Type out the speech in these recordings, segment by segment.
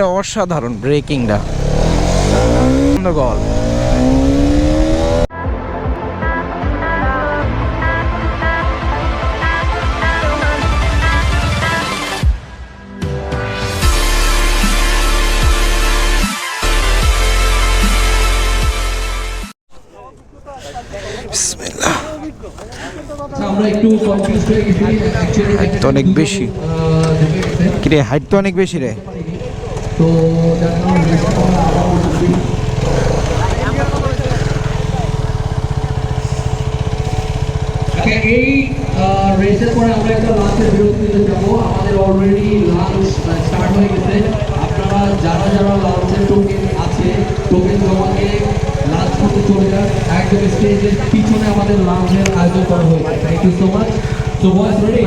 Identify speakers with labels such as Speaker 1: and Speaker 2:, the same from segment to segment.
Speaker 1: ব্রেকিংটা অসাধারণ, ব্রেকিংটা গল। হাইট তো অনেক বেশি, কিরে হাইট তো অনেক বেশি রে। তো
Speaker 2: এই রেসের পরে আমরা একটা লাঞ্চের বিরতিতে যাব। আমাদের অলরেডি লাঞ্চ স্টার্ট হয়ে গেছে। আপনারা যারা যারা লাঞ্চের টোকেন আছে, টোকেন জমা দিয়ে লাঞ্চ করতে চলে যান। একদম স্টেজের পিছনে আমাদের লাঞ্চের আয়োজন করা হয়েছে। Thank you so much. So boys ready?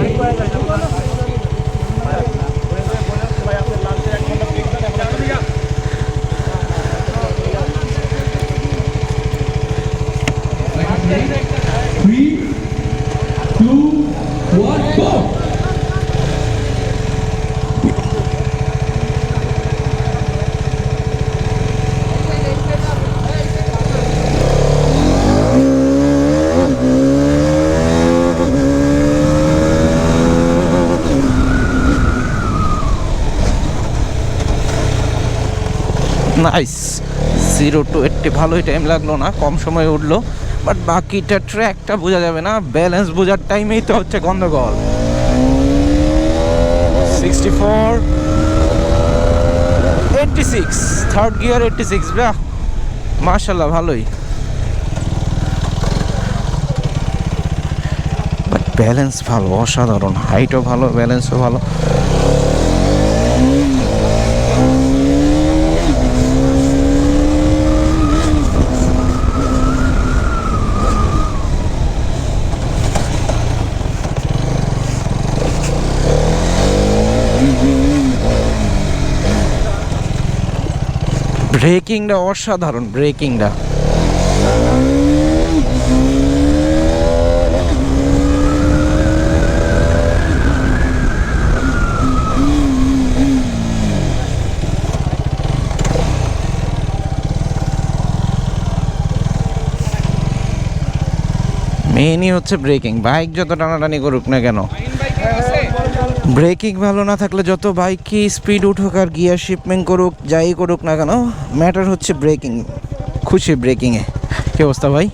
Speaker 1: Nice, 0 to 80 ভালোই টাইম লাগলো না, কম সময়ে উঠলো। বাট বাকিটা ট্র্যাকটা বোঝা যাবে না, ব্যালেন্স বোঝার টাইমেই তো হচ্ছে গন্ডগোল। 64 86 থার্ড গিয়ার 86, বাহ মাশাআল্লাহ ভালোই। বাট ব্যালেন্স ভালো, অসাধারণ, হাইটও ভালো, ব্যালেন্সও ভালো। ব্রেকিংটা অসাধারণ, ব্রেকিংটা মেইনই হচ্ছে ব্রেকিং। বাইক যত টানাটানি করুক না কেন, ব্রেকিং ভালো না থাকলে যত বাইকই স্পিড উঠুক আর গিয়ার শিপমেন্ট করুক, যাই করুক না কেন, ম্যাটার হচ্ছে ব্রেকিং। খুশি ব্রেকিংয়ে। কি অবস্থা ভাই?